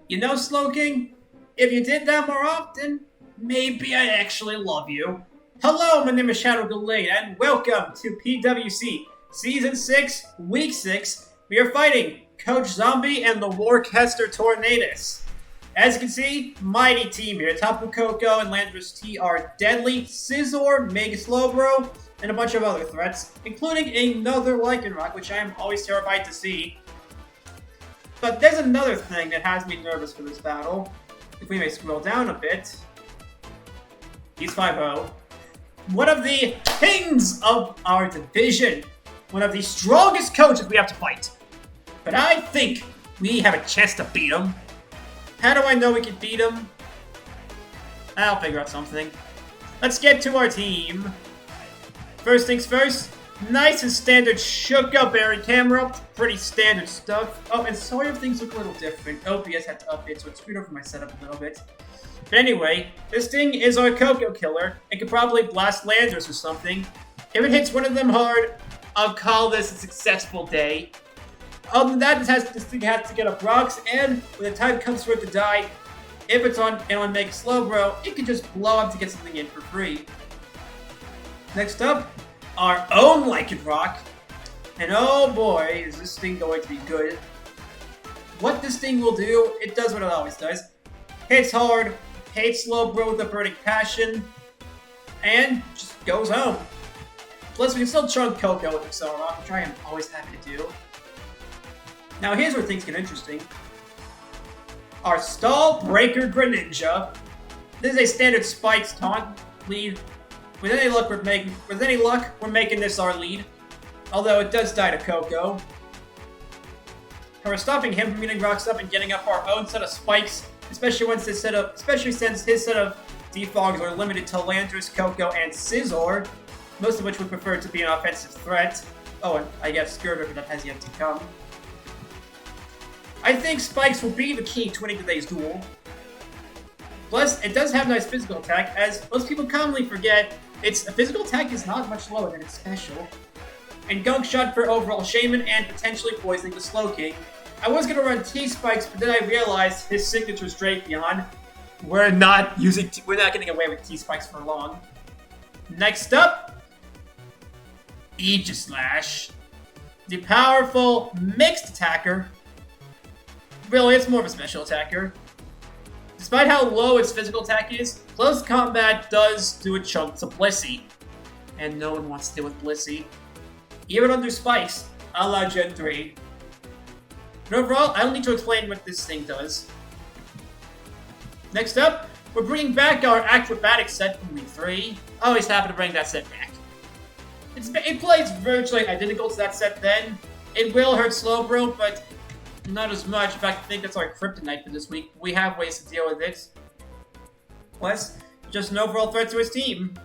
You know, Slowking, if you did that more often, maybe I actually love you. Hello, my name is Shadow Gallade, and welcome to PWC Season 6, Week 6. We are fighting Coach Zombie and the Worcester Tornadus. As you can see, mighty team here. Tapu Koko and Landorus T are deadly, Scizor, Mega Slowbro, and a bunch of other threats, including another Lycanroc, which I am always terrified to see. But there's another thing that has me nervous for this battle. If we may scroll down a bit. He's 5-0. One of the kings of our division. One of the strongest coaches we have to fight. But I think we have a chance to beat him. How do I know we can beat him? I'll figure out something. Let's get to our team. First things first. Nice and standard Shuka Berry camera. Pretty standard stuff. Oh, and sorry if things look a little different. OBS had to update, so it screwed over my setup a little bit. But anyway, this thing is our Koko killer. It could probably blast Landorus or something. If it hits one of them hard, I'll call this a successful day. Other than that, this thing has to get up rocks, and when the time comes for it to die, if it's on Mega Slowbro, it can just blow up to get something in for free. Next up, our own Lycanroc. And oh boy, is this thing going to be good. What this thing will do, it does what it always does. Hits hard, hates Slowbro with a burning passion, and just goes home. Plus, we can still chunk Koko with Accelerock, which I am always happy to do. Now here's where things get interesting. Our Stall Breaker Greninja. This is a standard Spikes taunt lead. With any luck, we're making this our lead. Although it does die to Koko. And we're stopping him from getting rocks up and getting up our own set of spikes, especially since his set of defogs are limited to Landorus, Koko, and Scizor, most of which would prefer to be an offensive threat. Oh, and I guess Skirter, but that has yet to come. I think spikes will be the key to winning today's duel. Plus, it does have nice physical attack, as most people commonly forget, its physical attack is not much lower than its special. And Gunk Shot for overall Shaman and potentially poisoning the Slowking. I was gonna run T-Spikes, but then I realized his signature's Drapion. We're not getting away with T-Spikes for long. Next up, Aegislash. The powerful mixed attacker. Really, it's more of a special attacker. Despite how low its physical attack is, close combat does do a chunk to Blissey. And no one wants to deal with Blissey. Even under spikes, a la Gen 3. But overall, I don't need to explain what this thing does. Next up, we're bringing back our Acrobatics set from Week 3. I always happy to bring that set back. It plays virtually identical to that set then. It will hurt Slowbro, but not as much. In fact, I think that's our kryptonite for this week. We have ways to deal with it. Plus, just an overall threat to his team.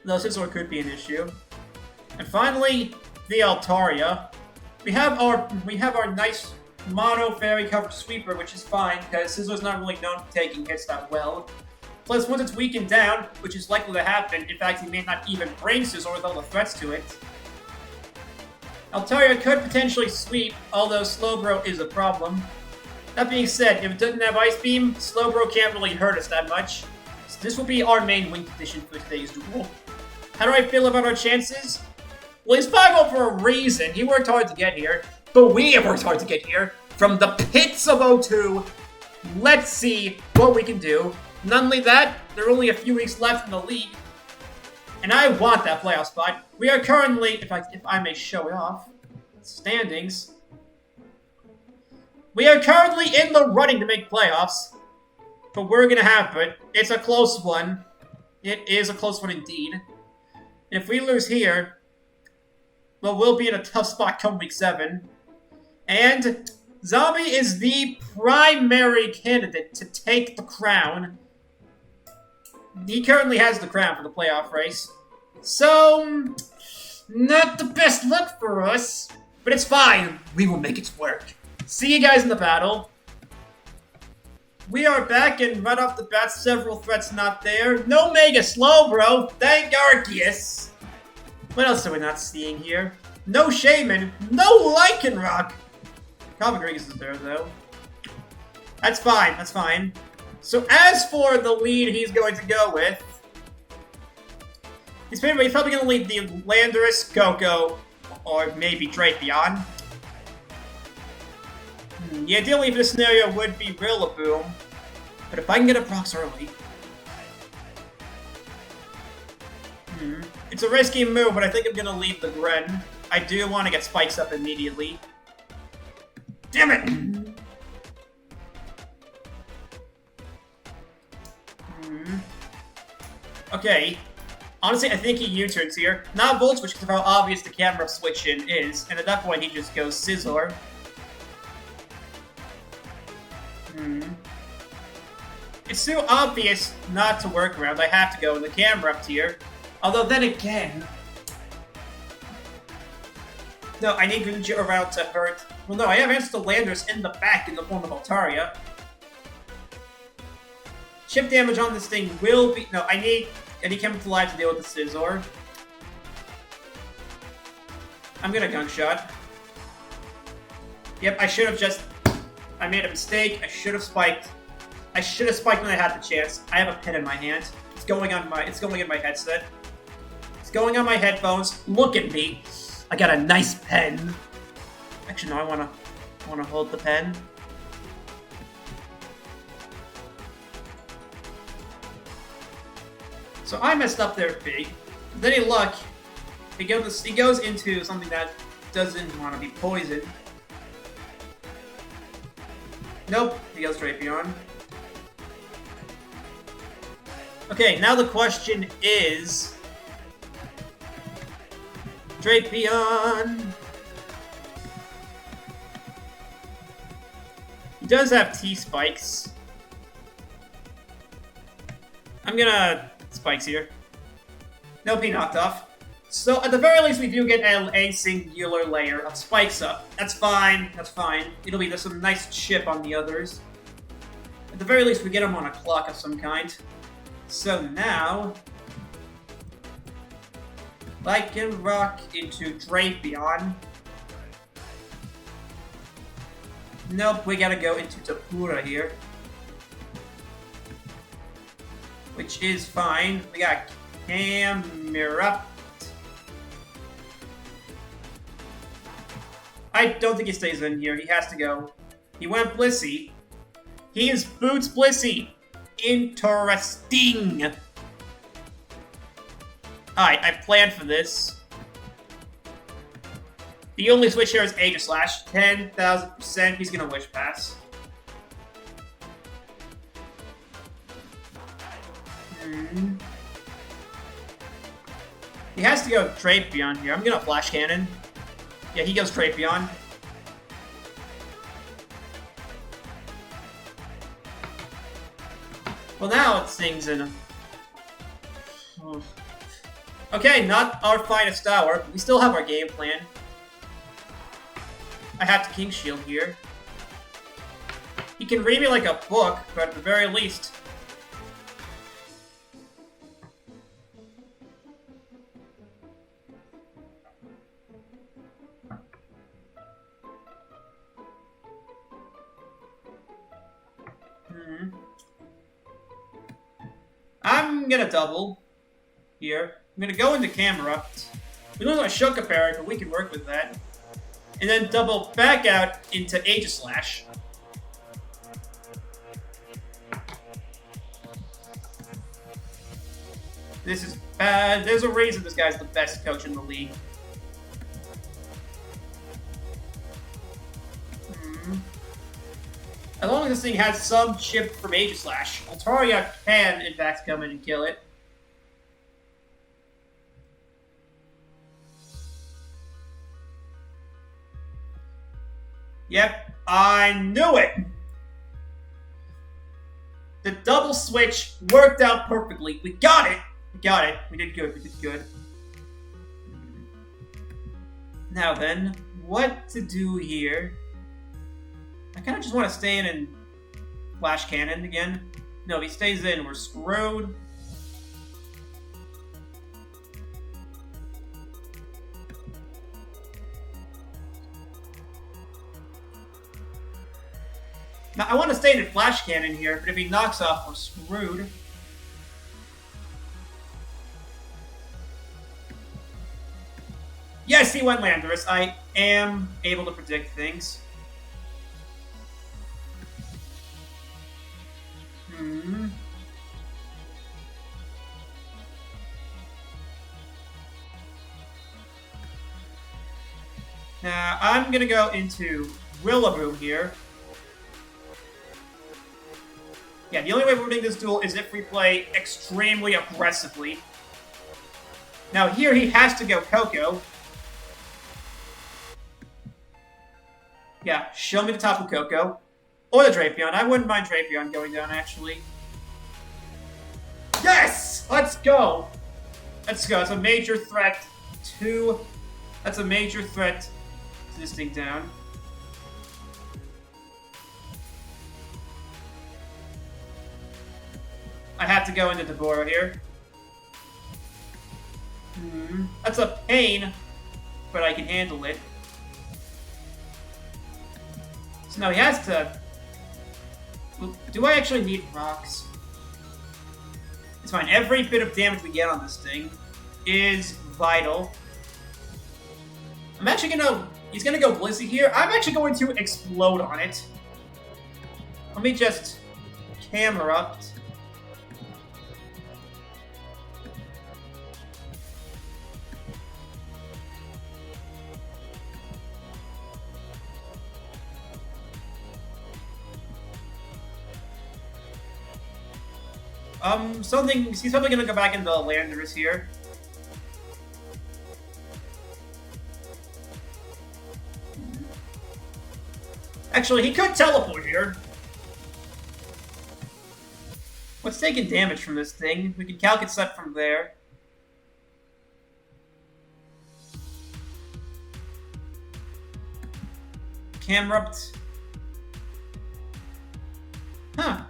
Though Scizor could be an issue. And finally, the Altaria. We have our nice mono fairy covered sweeper, which is fine, because Scizor's not really known for taking hits that well. Plus, once it's weakened down, which is likely to happen, in fact, he may not even bring Scizor with all the threats to it. Altaria could potentially sweep, although Slowbro is a problem. That being said, if it doesn't have Ice Beam, Slowbro can't really hurt us that much. So this will be our main win condition for today's duel. How do I feel about our chances? Well, he's 5-0 for a reason. He worked hard to get here, but we have worked hard to get here. From the pits of O2, let's see what we can do. Not only that, there are only a few weeks left in the league, and I want that playoff spot. We are currently, if I may show it off, standings. We are currently in the running to make playoffs, but we're gonna have it. It's a close one. It is a close one indeed. And if we lose here, well, we'll be in a tough spot come week 7. And Zombie is the primary candidate to take the crown. He currently has the crown for the playoff race. So, not the best look for us. But it's fine. We will make it work. See you guys in the battle. We are back, and right off the bat, several threats not there. No Mega Slowbro. Thank Arceus. What else are we not seeing here? No Shaman. No Lycanroc. Rodriguez is there, though. That's fine, that's fine. So as for the lead he's going to go with, he's probably going to lead the Landorus, Coco, or maybe Drapion. Yeah, ideally for this scenario would be Rillaboom, but if I can get a Prox early... It's a risky move, but I think I'm going to lead the Gren. I do want to get Spikes up immediately. Damn it! Okay. Honestly, I think he U-turns here. Not Volt Switch because of how obvious the camera switch-in is, and at that point he just goes Scizor. It's too obvious not to work around. I have to go in the camera up tier. Although then again... No, I need Greninja around to hurt. Well, no, I have answers to Landorus in the back in the form of Altaria. Chip damage on this thing will be... No, I need Chemical Life to deal with the Scizor. I'm gonna Gunk Shot. Yep, I should have just... I made a mistake. I should have spiked. I should have spiked when I had the chance. I have a pen in my hand. It's going in my headset. It's going on my headphones. Look at me. I got a nice pen. Actually, no, I wanna hold the pen. So I messed up there big. With any luck, he goes into something that doesn't want to be poisoned. Nope, he goes Drapion. Okay, now the question is... Drapion! He does have T-Spikes. I'm gonna... Spikes here. Nope, he knocked off. So, at the very least, we do get a singular layer of Spikes up. That's fine, that's fine. It'll be some nice chip on the others. At the very least, we get him on a clock of some kind. So now... I can rock into Drapion. Nope, we gotta go into Tapura here. Which is fine. We got Camerupt. I don't think he stays in here. He has to go. He went Blissey. He is Boots Blissey. Interesting. Alright, I planned for this. The only switch here is Aegislash. 10,000%. He's gonna Wish Pass. He has to go Drapion here. I'm gonna Flash Cannon. Yeah, he goes Drapion. Well, now it sings in. Okay, not our finest hour, but we still have our game plan. I have to King Shield here. He can read me like a book, but at the very least... I'm gonna double here. I'm gonna go into Camerupt. We lose our Shuka Parry, but we can work with that. And then double back out into Aegislash. This is bad. There's a reason this guy's the best coach in the league. As long as this thing has some chip from Aegislash, Altaria can, in fact, come in and kill it. Yep, I knew it! The double switch worked out perfectly. We got it! We got it. We did good. We did good. Now then, what to do here? I kind of just want to stay in and Flash Cannon again. No, if he stays in, we're screwed. Now, I want to stay in flash cannon here, but if he knocks off, we're screwed. Yes, he went Landorus. I am able to predict things. Now, I'm going to go into Rillaboom here. Yeah, the only way we're winning this duel is if we play extremely aggressively. Now, here he has to go Koko. Yeah, show me the top of Koko. Or the Drapion. I wouldn't mind Drapion going down, actually. Yes! Let's go! Let's go. It's a major threat to... That's a major threat to this thing down. I have to go into Deborah here. That's a pain, but I can handle it. So now he has to... Do I actually need rocks? It's fine. Every bit of damage we get on this thing is vital. I'm actually gonna... He's gonna go Blissey here. I'm actually going to explode on it. Let me just camera up. He's probably gonna go back into Landorus here. Actually, he could teleport here. What's taking damage from this thing? We can calculate set from there. Camrupt. Huh.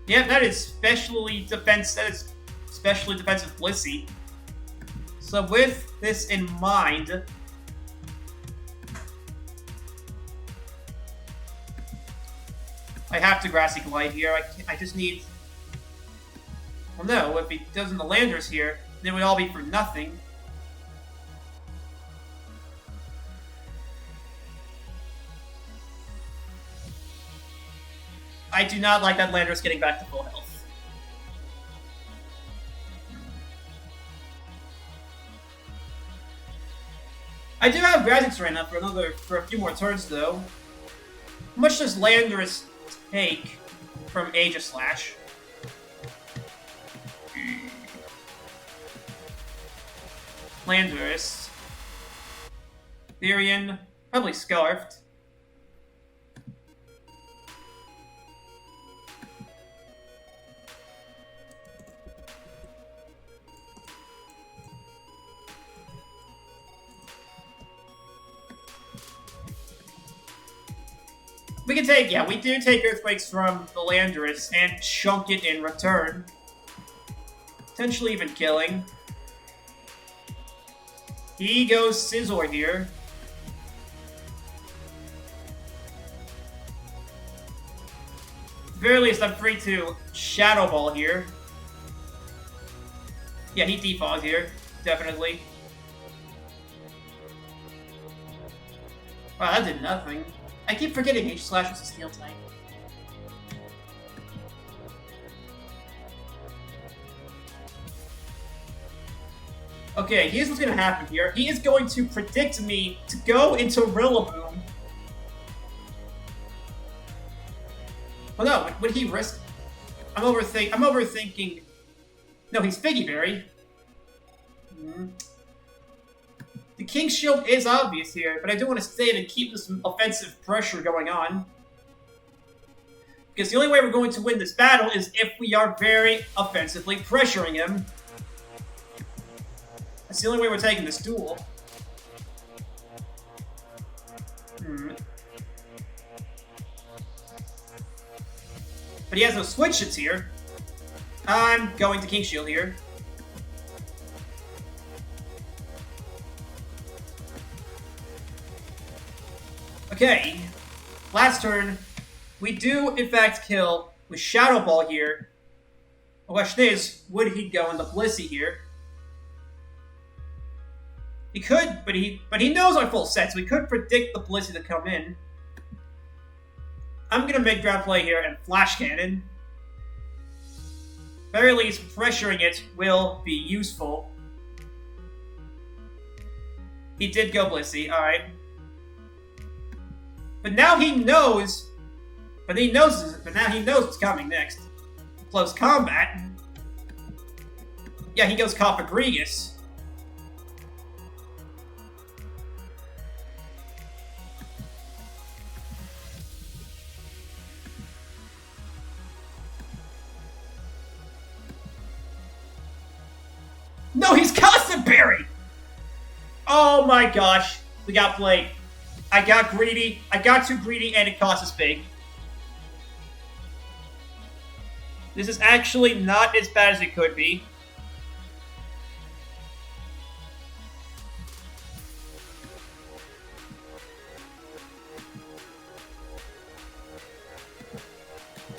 Yeah, that is specially defensive Blissey. So with this in mind, I have to Grassy Glide here. I just need... Well, no, if he doesn't the Landers here, then it would all be for nothing. I do not like that Landorus getting back to full health. I do have Grassy Terrain up for a few more turns though. How much does Landorus take from Aegislash? Landorus. Therian, probably Scarfed. We can take, yeah, we do take Earthquakes from the Landorus and chunk it in return. Potentially even killing. He goes Scizor here. At the very least, I'm free to Shadow Ball here. Yeah, he defaults here, definitely. Wow, that did nothing. I keep forgetting Aegislash was a Steel type. Okay, here's what's gonna happen here. He is going to predict me to go into Rillaboom. Well, no, would he risk... I'm overthinking... No, he's Figgy Berry. The King's Shield is obvious here, but I do want to stay in and keep this offensive pressure going on. Because the only way we're going to win this battle is if we are very offensively pressuring him. That's the only way we're taking this duel. But he has no switch hits here. I'm going to King's Shield here. Okay, last turn. We do, in fact, kill with Shadow Ball here. The question is, would he go into Blissey here? He could, but he knows our full set, so he could predict the Blissey to come in. I'm gonna make ground play here and Flash Cannon. Very least, pressuring it will be useful. He did go Blissey, alright. But now he knows. But now he knows what's coming next. Close combat. Yeah, he goes Cofagrigus. No, he's Constant Berry! Oh my gosh. We got played. I got greedy. I got too greedy and it cost us big. This is actually not as bad as it could be.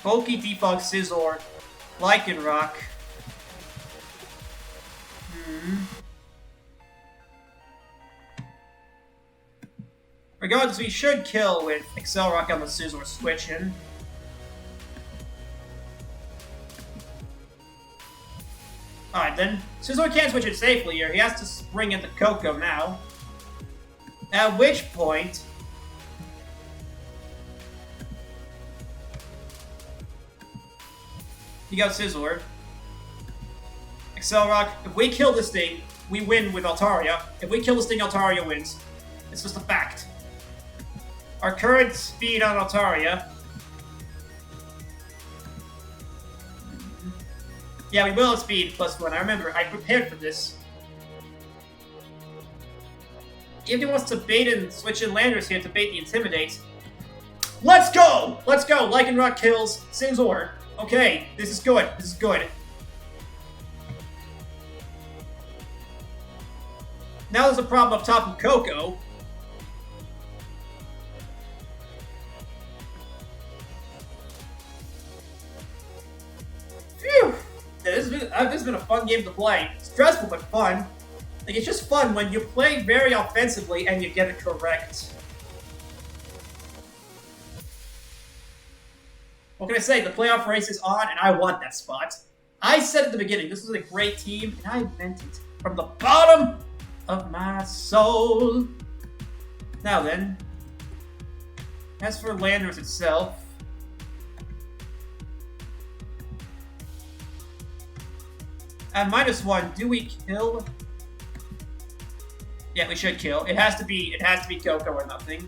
Bulky Defog Scizor. Lycanroc. Regardless, we should kill with Accelerock on the Scizor switching. Alright then, Scizor can't switch it safely here. He has to spring into Coco now. At which point... you got Scizor. Accelerock, if we kill this thing, we win with Altaria. If we kill this thing, Altaria wins. It's just a fact. Our current speed on Altaria... yeah, we will have speed +1. I remember, I prepared for this. If he wants to bait and switch in Landers here to bait the Intimidate. Let's go! Let's go! Lycanroc kills Scizor. Okay, this is good. This is good. Now there's a problem up top of Coco. Phew! Yeah, this has been a fun game to play. Stressful, but fun. Like, it's just fun when you play very offensively and you get it correct. What can I say? The playoff race is on, and I want that spot. I said at the beginning, this was a great team, and I meant it from the bottom of my soul. Now then, as for Landers itself, at -1, do we kill? Yeah, we should kill. It has to be Coco or nothing.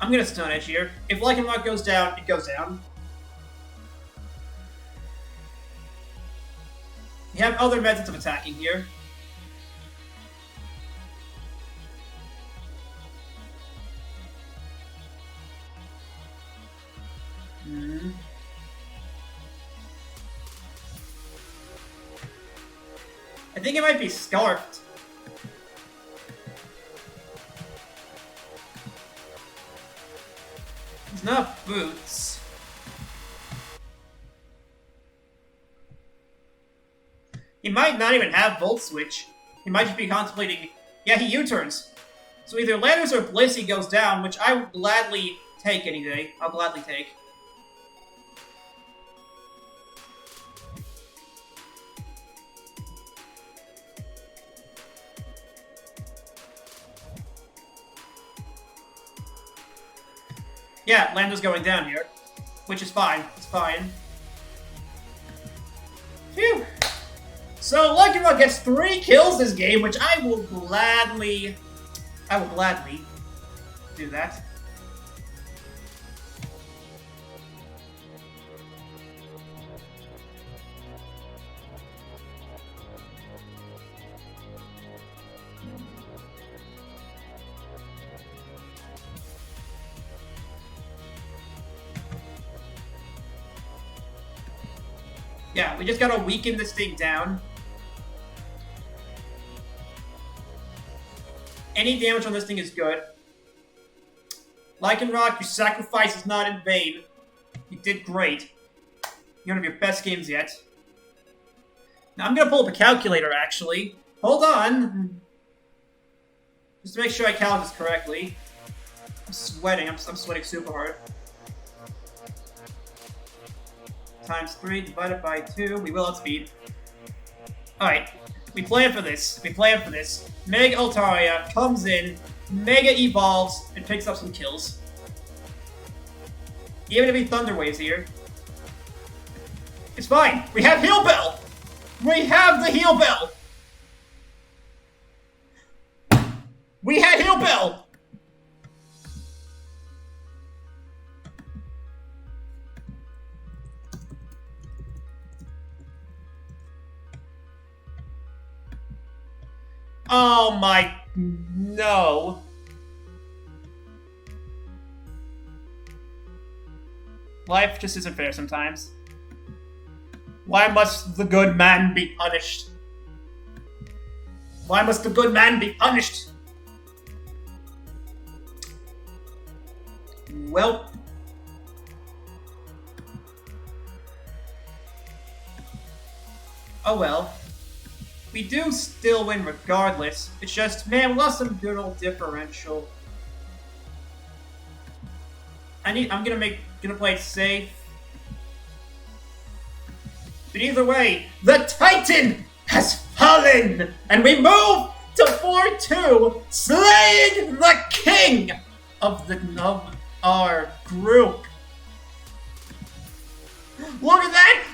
I'm gonna Stone Edge here. If Lycanroc goes down, it goes down. We have other methods of attacking here. I think it might be Scarfed. It's not Boots. He might not even have Volt Switch. He might just be contemplating... yeah, he U-turns. So either Landers or Blissey goes down, which I would gladly take any day. I'll gladly take. Yeah, Lando's going down here, which is fine. It's fine. Phew. So Lycanroc gets 3 kills this game, which I will gladly do that. Yeah, we just gotta weaken this thing down. Any damage on this thing is good. Lycanroc, your sacrifice is not in vain. You did great. You're one of your best games yet. Now I'm gonna pull up a calculator, actually. Hold on. Just to make sure I count this correctly. I'm sweating. I'm sweating super hard. Times 3 divided by 2. We will outspeed. Alright. We plan for this. We plan for this. Mega Altaria comes in, Mega Evolves, and picks up some kills. Even if he Thunder Waves here. It's fine. We have Heal Bell! We have the Heal Bell! We had Heal Bell! Oh my... no. Life just isn't fair sometimes. Why must the good man be punished? Why must the good man be punished? Well... oh well. We do still win regardless. It's just, man, we lost some good old differential. I'm gonna play it safe. But either way, the Titan has fallen! And we move to 4-2, slaying the king of our group. Look at that!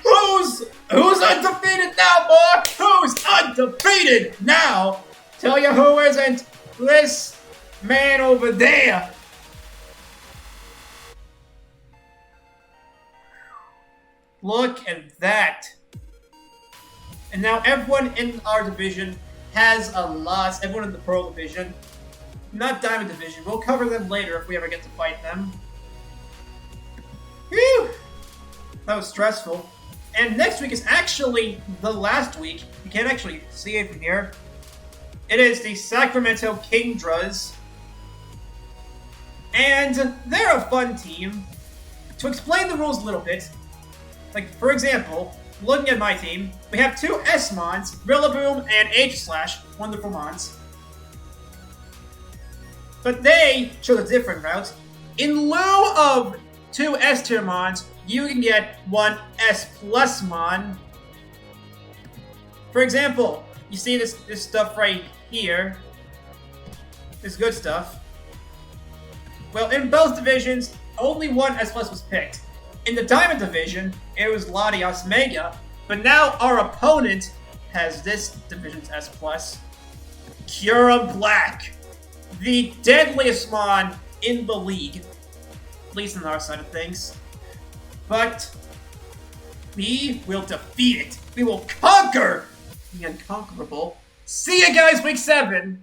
Who's undefeated now, boy? Who's undefeated now? Tell you who isn't. This man over there. Look at that. And now everyone in our division has a loss. Everyone in the Pearl division. Not Diamond division. We'll cover them later if we ever get to fight them. Whew! That was stressful. And next week is actually the last week. You can't actually see it from here. It is the Sacramento Kingdras. And they're a fun team. To explain the rules a little bit, like, for example, looking at my team, we have two S-Mons, Rillaboom and Aegislash, wonderful Mons. But they chose a different route. In lieu of two S-tier Mons, you can get one S+ Mon. For example, you see this stuff right here. This good stuff. Well, in both divisions, only one S+ was picked. In the Diamond division, it was Latios Mega, but now our opponent has this division's S+. Cura Black, the deadliest Mon in the league, at least on our side of things. But we will defeat it. We will conquer the unconquerable. See you guys week 7.